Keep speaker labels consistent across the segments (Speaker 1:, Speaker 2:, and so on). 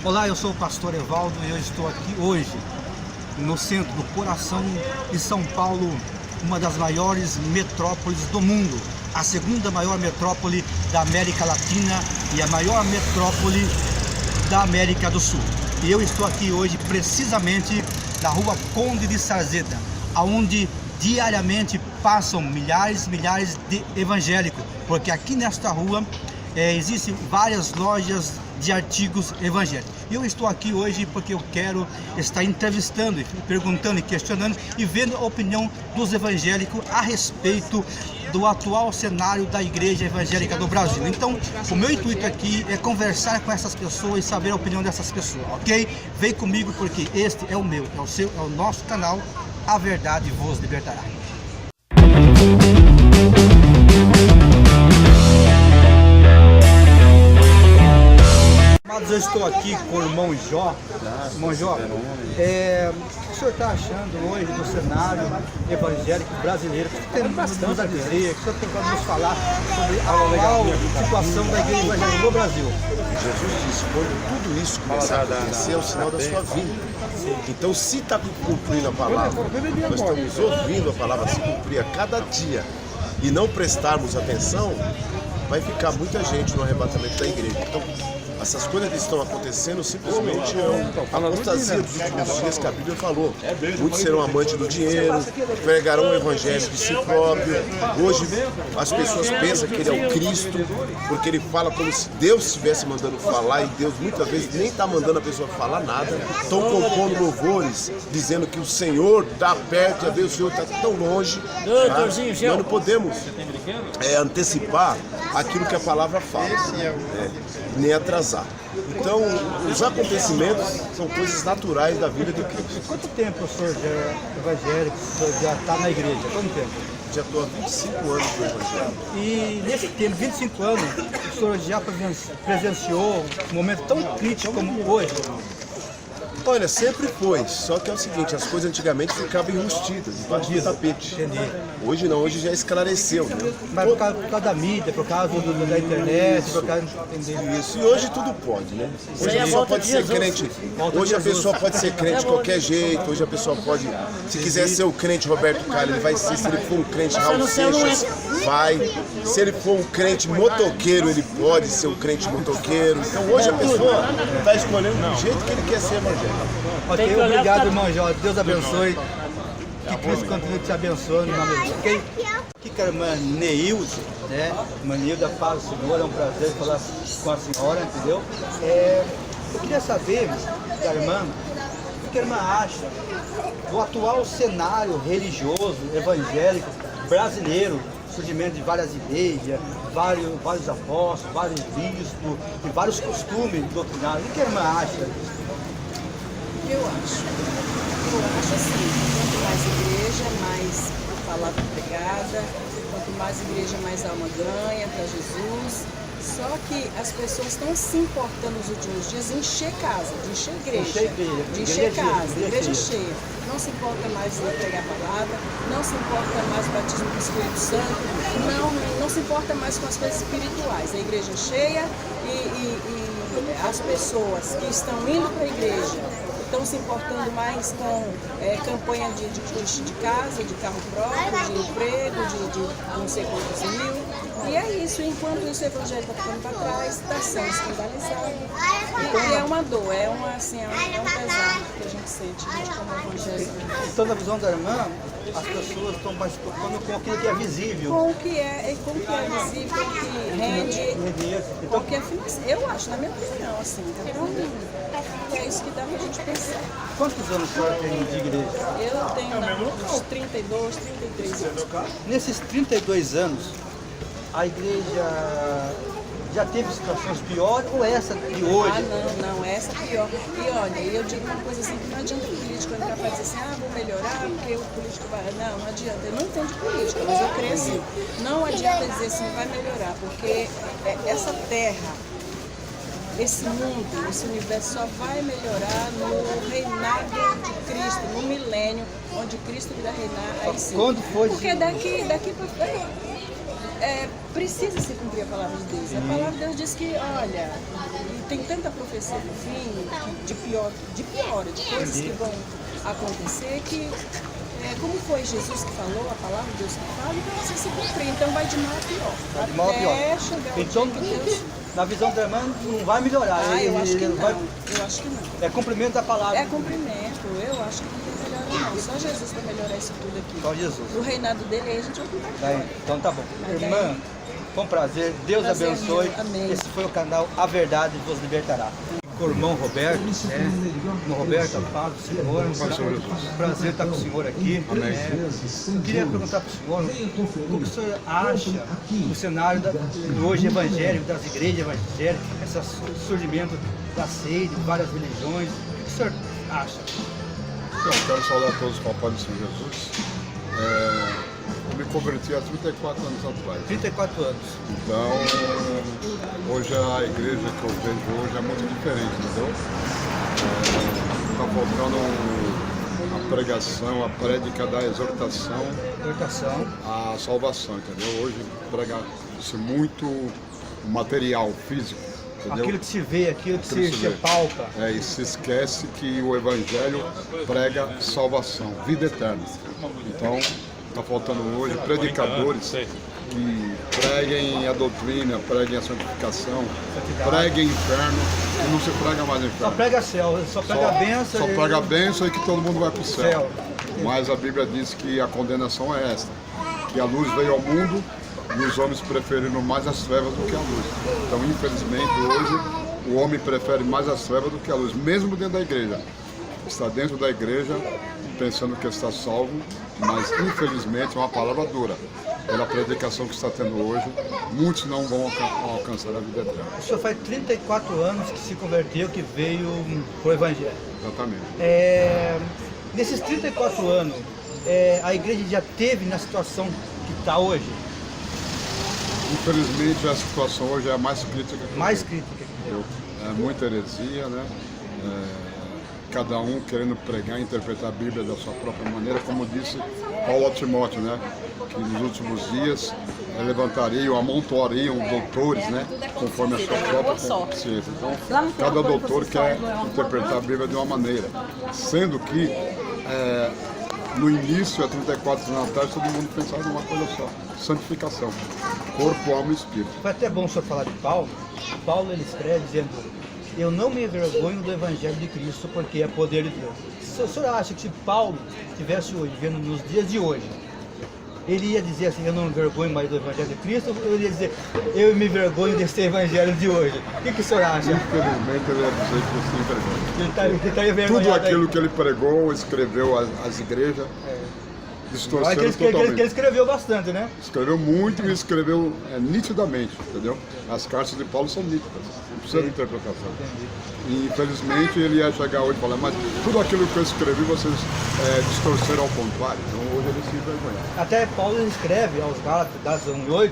Speaker 1: Olá, eu sou o pastor Evaldo e eu estou aqui hoje no centro do coração de São Paulo, uma das maiores metrópoles do mundo, a segunda maior metrópole da América Latina e a maior metrópole da América do Sul. E eu estou aqui hoje precisamente na rua Conde de Sarzeda, onde diariamente passam milhares de evangélicos, porque aqui nesta rua existem várias lojas de artigos evangélicos. Eu estou aqui hoje porque eu quero estar entrevistando, perguntando e questionando e vendo a opinião dos evangélicos a respeito do atual cenário da igreja evangélica do Brasil. Então, o meu intuito aqui é conversar com essas pessoas e saber a opinião dessas pessoas, ok? Vem comigo porque este é o meu, é o seu, é o nosso canal, A Verdade Vos Libertará. Mas eu estou aqui com o irmão Jó. Irmão Jó, o que o senhor está achando hoje do cenário evangélico brasileiro? O que tem nos a dizer? O que o senhor tem para nos falar sobre a atual situação da igreja evangélica no Brasil?
Speaker 2: Jesus disse, quando tudo isso começar a acontecer, é o sinal da sua vinda. Então, se está cumprindo a palavra, nós estamos ouvindo a palavra se cumprir a cada dia e não prestarmos atenção, vai ficar muita gente no arrebatamento da igreja. Então, essas coisas que estão acontecendo simplesmente é a apostasia dos últimos dias que a Bíblia falou. Muitos serão amantes do dinheiro, pregarão o evangelho de si próprio. Hoje as pessoas pensam que ele é o Cristo, porque ele fala como se Deus estivesse mandando falar, e Deus muitas vezes nem está mandando a pessoa falar nada. Estão compondo louvores, dizendo que o Senhor está perto, e a ver o Senhor está tão longe. Tá? Nós não podemos antecipar aquilo que a palavra fala, nem atrasar. Então, os acontecimentos são coisas naturais da vida de Cristo.
Speaker 1: Quanto tempo o senhor já é evangélico, o senhor já está na igreja? Quanto tempo?
Speaker 2: Já estou há 25 anos no evangelho.
Speaker 1: E nesse tempo, 25 anos, o senhor já presenciou um momento tão crítico como hoje?
Speaker 2: Olha, sempre foi, só que é o seguinte, as coisas antigamente ficavam enrustidas, debaixo do tapete.
Speaker 1: Entendi.
Speaker 2: Hoje não, hoje já esclareceu, né?
Speaker 1: Mas por causa da mídia, por causa da internet, por causa de...
Speaker 2: Isso, e hoje tudo pode, né? Hoje a pessoa pode ser crente, hoje a pessoa pode ser crente de qualquer jeito, hoje a pessoa pode, se quiser ser o crente Roberto Carlos, ele vai ser, se ele for um crente Raul Seixas, vai, se ele for um crente motoqueiro, ele pode ser um crente motoqueiro. Então hoje a pessoa está escolhendo do jeito que ele quer ser evangélico.
Speaker 1: Ok, obrigado, irmão Jó. Deus abençoe. Que Cristo continue te abençoando em nome de Deus. Ok? Aqui com a irmã Neilde, né? Irmã Neilde, a paz do Senhor, é um prazer falar com a senhora, entendeu? Eu queria saber da irmã o que a irmã acha do atual cenário religioso, evangélico, brasileiro, surgimento de várias igrejas, vários apóstolos, vários bispos e vários costumes doutrinários. O que a irmã acha disso?
Speaker 3: Eu acho assim, quanto mais igreja, mais palavra pregada, quanto mais igreja, mais alma ganha para Jesus. Só que as pessoas estão se importando nos últimos dias em encher casa, de encher igreja, de encher casa, igreja cheia. Não se importa mais em pregar a palavra, não se importa mais o batismo do Espírito Santo, não se importa mais com as coisas espirituais. A igreja cheia e as pessoas que estão indo para a igreja estão se importando mais com campanha de casa, de carro próprio, de emprego, de não sei quantos mil. E é isso, enquanto isso o evangelho está ficando para trás, está sendo escandalizado. E é uma dor, é um pesar que a gente sente, a gente como evangelho.
Speaker 1: Então, na visão da irmã, as pessoas estão mais preocupadas com aquilo que é visível.
Speaker 3: Com o que é visível, com o que rende, com o que é financeiro. Eu acho, na minha opinião, assim, então é isso que dá pra gente pensar.
Speaker 1: Quantos anos a senhora tem de igreja?
Speaker 3: Eu tenho uns 32, 33 anos.
Speaker 1: Nesses 32 anos, a igreja já teve situações piores ou essa de hoje?
Speaker 3: Não, essa é pior. E olha, eu digo uma coisa assim, que não adianta o político entrar para dizer assim, vou melhorar, porque o político vai... Não adianta. Eu não entendo de política, mas eu creio assim. Não adianta dizer assim, vai melhorar, porque essa terra, esse mundo, esse universo só vai melhorar no reinado de Cristo, no milênio, onde Cristo virá reinar, aí sim.
Speaker 1: Quando foi?
Speaker 3: Porque daqui para frente, precisa se cumprir a palavra de Deus. A palavra de Deus diz que, olha, tem tanta profecia no fim, de coisas que vão acontecer, que como foi Jesus que falou, a palavra de Deus que fala, então precisa se cumprir, então vai de mal a pior.
Speaker 1: Vai de mal a pior.
Speaker 3: Até chegar o
Speaker 1: Então,
Speaker 3: dia que Deus...
Speaker 1: na visão da irmã, não vai melhorar.
Speaker 3: eu acho que não,
Speaker 1: vai...
Speaker 3: eu acho que não.
Speaker 1: É cumprimento da palavra.
Speaker 3: É cumprimento, eu acho que não tem melhora não, só Jesus para melhorar isso tudo aqui.
Speaker 1: Só Jesus.
Speaker 3: O reinado dele aí a gente vai cumprir.
Speaker 1: Então tá bom.
Speaker 3: Mas
Speaker 1: Irmã, foi um prazer, Deus abençoe.
Speaker 3: Amém.
Speaker 1: Esse foi o canal A Verdade Vos Libertará. Com o irmão Roberto, irmão Roberto, a paz do Senhor, prazer estar com o senhor aqui. Eu queria perguntar para o senhor, o que o senhor acha do cenário do hoje evangélico, das igrejas evangélicas, esse surgimento da seita, de várias religiões, o que o senhor acha?
Speaker 4: Então, quero saudar todos com a paz do Senhor Jesus. Eu me converti há 34 anos atrás.
Speaker 1: 34 anos.
Speaker 4: Então, hoje a igreja que eu vejo hoje é muito diferente, entendeu? Está faltando a pregação, a prédica da exortação, a salvação, entendeu? Hoje prega-se muito material, físico. Entendeu?
Speaker 1: Aquilo que se vê, aquilo que se palpa.
Speaker 4: E se esquece que o Evangelho prega salvação, vida eterna. Então, está faltando hoje predicadores que preguem a doutrina, preguem a santificação, preguem inferno e não se prega mais inferno.
Speaker 1: Só prega céu, só prega a bênção.
Speaker 4: Só prega a bênção e que todo mundo vai para o céu. Mas a Bíblia diz que a condenação é esta, que a luz veio ao mundo e os homens preferiram mais as trevas do que a luz. Então, infelizmente, hoje, o homem prefere mais as trevas do que a luz, mesmo dentro da igreja. Está dentro da igreja, pensando que está salvo, mas, infelizmente, é uma palavra dura. Pela predicação que está tendo hoje, muitos não vão alcançar a vida eterna.
Speaker 1: O senhor faz 34 anos que se converteu, que veio para o Evangelho.
Speaker 4: Exatamente.
Speaker 1: Nesses 34 anos, a igreja já teve na situação que está hoje?
Speaker 4: Infelizmente, a situação hoje é a mais crítica.
Speaker 1: Mais crítica.
Speaker 4: É muita heresia, né? Cada um querendo pregar e interpretar a Bíblia da sua própria maneira, como disse Paulo a Timóteo, né? Que nos últimos dias levantariam, amontoariam doutores, né? Conforme a sua própria consciência. Então, cada doutor quer interpretar a Bíblia de uma maneira, sendo que no início, há 34 anos atrás, todo mundo pensava numa coisa só: santificação, corpo, alma e espírito.
Speaker 1: Foi até bom o senhor falar de Paulo. Paulo ele escreve dizendo: eu não me envergonho do Evangelho de Cristo, porque é poder de Deus. O senhor acha que se Paulo estivesse hoje, vendo nos dias de hoje, ele ia dizer assim: eu não me envergonho mais do Evangelho de Cristo, ou ele ia dizer: eu me envergonho desse Evangelho de hoje? O que o senhor acha?
Speaker 4: Infelizmente, ele ia dizer que se envergonha.
Speaker 1: Ele está envergonhado.
Speaker 4: Tudo aquilo que ele pregou, escreveu às igrejas, distorceram totalmente.
Speaker 1: Ele escreveu bastante, né?
Speaker 4: Escreveu muito e escreveu nitidamente, entendeu? As cartas de Paulo são nítidas, não precisa de interpretação. E, infelizmente, ele ia chegar hoje e falar: mas tudo aquilo que eu escrevi, vocês distorceram ao contrário. Então, hoje ele se envergonha.
Speaker 1: Até Paulo escreve aos Gálatas 1:8,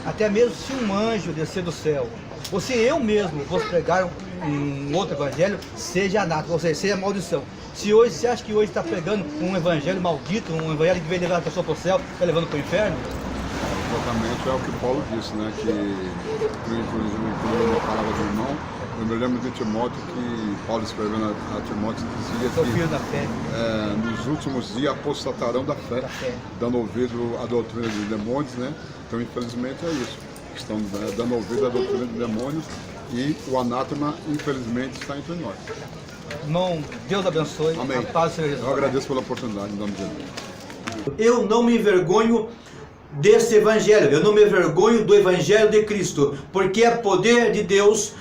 Speaker 1: até mesmo se um anjo descer do céu, ou se eu mesmo vos pregar um outro evangelho, seja anátema, ou seja, seja maldição. Se hoje, você acha que hoje está pregando um evangelho maldito, um evangelho que vem levar a pessoa para o céu, está levando para o inferno?
Speaker 4: Exatamente, é o que Paulo disse, né? Que, inclusive, uma palavra do irmão, eu me lembro de Timóteo, que Paulo escrevendo a Timóteo, dizia que
Speaker 1: filho da fé.
Speaker 4: Nos últimos dias apostatarão da fé, dando ouvido à doutrina dos demônios, né? Então, infelizmente, é isso. Estão dando ouvido à doutrina dos demônios e o anátema, infelizmente, está entre nós.
Speaker 1: Irmão, Deus abençoe.
Speaker 4: Amém.
Speaker 1: A paz do Senhor Jesus.
Speaker 4: Eu agradeço pela oportunidade, em nome de Deus.
Speaker 1: Eu não me envergonho desse evangelho, eu não me envergonho do evangelho de Cristo, porque é poder de Deus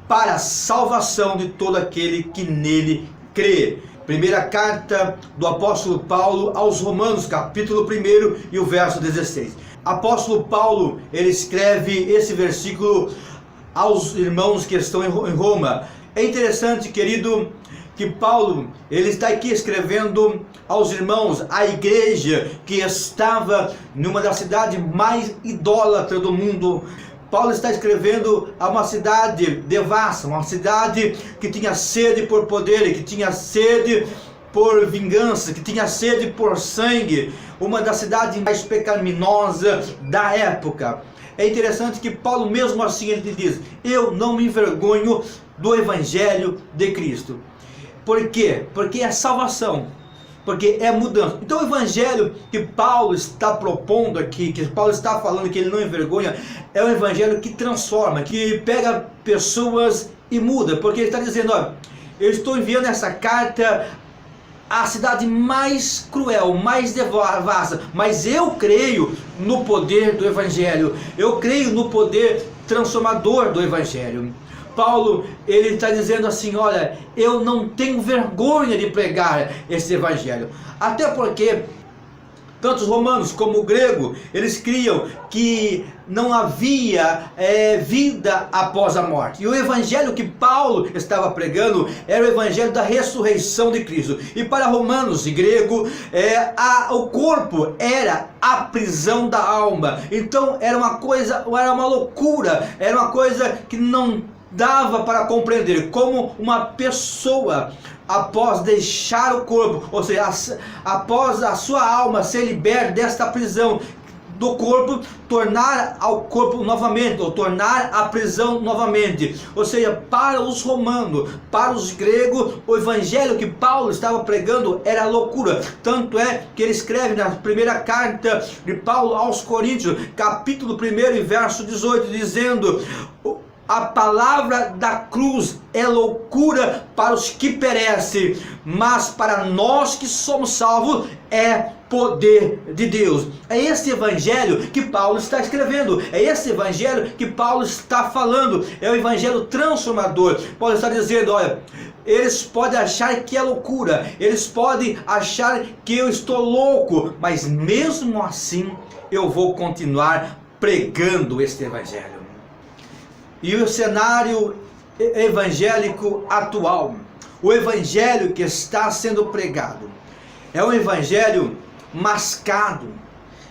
Speaker 1: para a salvação de todo aquele que nele crê. Primeira carta do apóstolo Paulo aos Romanos, capítulo 1 e o verso 16. Apóstolo Paulo, ele escreve esse versículo aos irmãos que estão em Roma. É interessante, querido, que Paulo, ele está aqui escrevendo aos irmãos, à igreja que estava numa das cidades mais idólatras do mundo. Paulo está escrevendo a uma cidade devassa, uma cidade que tinha sede por poder, que tinha sede por vingança, que tinha sede por sangue, uma das cidades mais pecaminosas da época. É interessante que Paulo mesmo assim ele diz: eu não me envergonho do Evangelho de Cristo. Por quê? Porque é salvação, porque é mudança. Então o Evangelho que Paulo está propondo aqui, que Paulo está falando que ele não envergonha, é um Evangelho que transforma, que pega pessoas e muda, porque ele está dizendo: olha, eu estou enviando essa carta à cidade mais cruel, mais devassa, mas eu creio no poder do Evangelho, eu creio no poder transformador do Evangelho. Paulo, ele está dizendo assim: olha, eu não tenho vergonha de pregar esse Evangelho, até porque tanto os romanos como o grego, eles criam que não havia vida após a morte. E o evangelho que Paulo estava pregando era o evangelho da ressurreição de Cristo. E para romanos e grego, o corpo era a prisão da alma. Então era uma coisa, era uma loucura, era uma coisa que não dava para compreender como uma pessoa, após deixar o corpo, ou seja, após a sua alma ser liberta desta prisão do corpo, tornar ao corpo novamente, ou tornar a prisão novamente. Ou seja, para os romanos, para os gregos, o evangelho que Paulo estava pregando era loucura. Tanto é que ele escreve na primeira carta de Paulo aos Coríntios, capítulo 1 e verso 18, dizendo: a palavra da cruz é loucura para os que perecem, mas para nós que somos salvos é poder de Deus. É esse evangelho que Paulo está escrevendo, é esse evangelho que Paulo está falando, é o evangelho transformador. Paulo está dizendo: olha, eles podem achar que é loucura, eles podem achar que eu estou louco, mas mesmo assim eu vou continuar pregando este evangelho. E o cenário evangélico atual, o evangelho que está sendo pregado, é um evangelho mascado,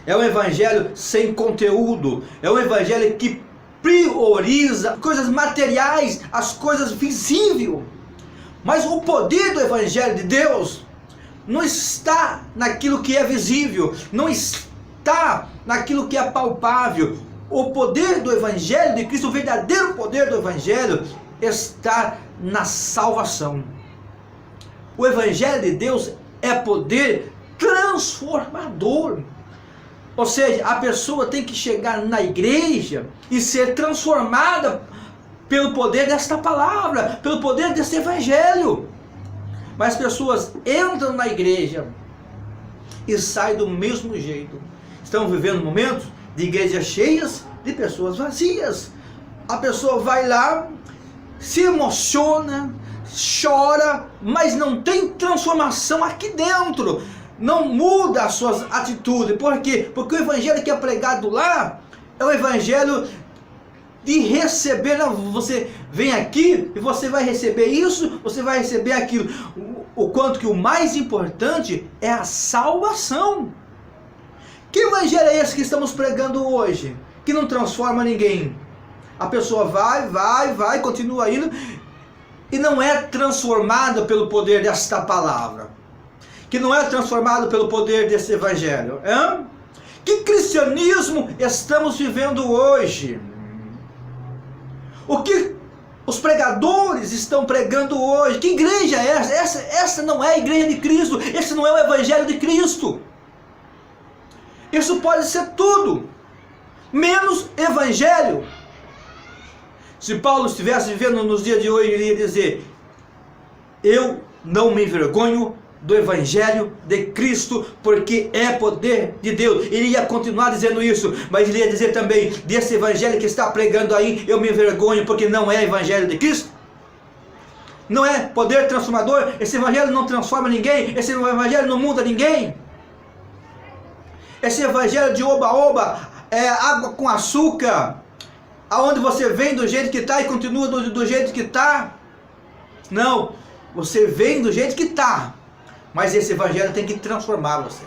Speaker 1: é um evangelho sem conteúdo, é um evangelho que prioriza coisas materiais, as coisas visíveis. Mas o poder do evangelho de Deus não está naquilo que é visível, não está naquilo que é palpável. O poder do Evangelho de Cristo, o verdadeiro poder do Evangelho, está na salvação. O Evangelho de Deus é poder transformador. Ou seja, a pessoa tem que chegar na igreja e ser transformada pelo poder desta palavra, pelo poder desse Evangelho. Mas as pessoas entram na igreja e saem do mesmo jeito. Estamos vivendo momentos de igrejas cheias de pessoas vazias. A pessoa vai lá, se emociona, chora, mas não tem transformação aqui dentro, não muda as suas atitudes. Por quê? Porque o evangelho que é pregado lá é o evangelho de receber. Não, você vem aqui e você vai receber isso, você vai receber aquilo. O quanto que o mais importante é a salvação. Que evangelho é esse que estamos pregando hoje? Que não transforma ninguém. A pessoa vai, continua indo e não é transformada pelo poder desta palavra. Que não é transformado pelo poder desse evangelho. Que cristianismo estamos vivendo hoje? O que os pregadores estão pregando hoje? Que igreja é essa? Essa não é a igreja de Cristo. Esse não é o evangelho de Cristo. Isso pode ser tudo, menos evangelho. Se Paulo estivesse vivendo nos dias de hoje, ele ia dizer: eu não me envergonho do evangelho de Cristo, porque é poder de Deus. Ele ia continuar dizendo isso, mas ele ia dizer também: desse evangelho que está pregando aí, eu me envergonho, porque não é evangelho de Cristo. Não é poder transformador. Esse evangelho não transforma ninguém, esse evangelho não muda ninguém. Esse evangelho de oba-oba, é água com açúcar, aonde você vem do jeito que está e continua do jeito que está. Não, você vem do jeito que está, mas esse evangelho tem que transformar você,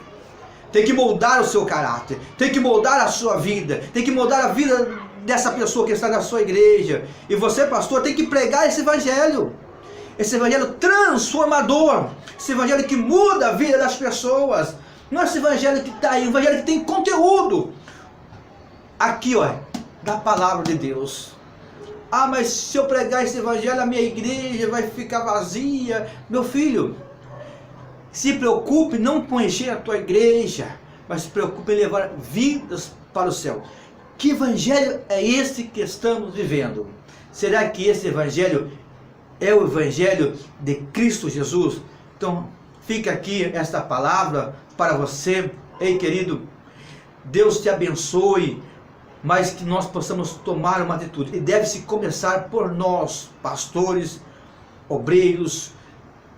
Speaker 1: tem que moldar o seu caráter, tem que moldar a sua vida, tem que moldar a vida dessa pessoa que está na sua igreja. E você, pastor, tem que pregar esse evangelho. esse evangelho transformador, esse evangelho que muda a vida das pessoas. Não é esse evangelho que está aí, um evangelho que tem conteúdo. Aqui, ó, da palavra de Deus. Ah, mas se eu pregar esse evangelho, a minha igreja vai ficar vazia. Meu filho, se preocupe não com encher a tua igreja, mas se preocupe em levar vidas para o céu. Que evangelho é esse que estamos vivendo? Será que esse evangelho é o evangelho de Cristo Jesus? Então, fica aqui esta palavra para você. Ei, querido, Deus te abençoe, mas que nós possamos tomar uma atitude. E deve-se começar por nós, pastores, obreiros,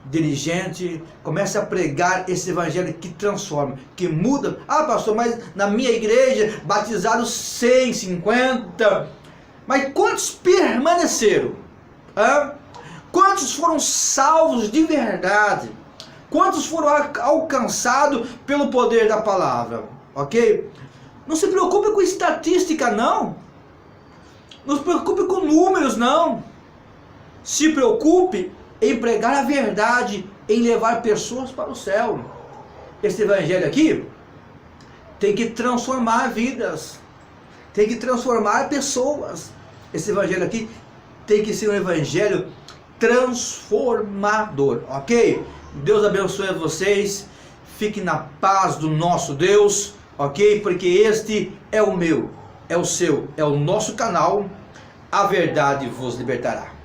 Speaker 1: dirigente. Comece a pregar esse evangelho que transforma, que muda. Ah, pastor, mas na minha igreja batizaram 150. Mas quantos permaneceram? Quantos foram salvos de verdade? Quantos foram alcançados pelo poder da palavra? Ok? Não se preocupe com estatística, não. Não se preocupe com números, não. Se preocupe em pregar a verdade, em levar pessoas para o céu. Esse evangelho aqui tem que transformar vidas, tem que transformar pessoas. Esse evangelho aqui tem que ser um evangelho transformador, ok? Deus abençoe vocês, fiquem na paz do nosso Deus, ok? Porque este é o meu, é o seu, é o nosso canal, A Verdade Vos Libertará.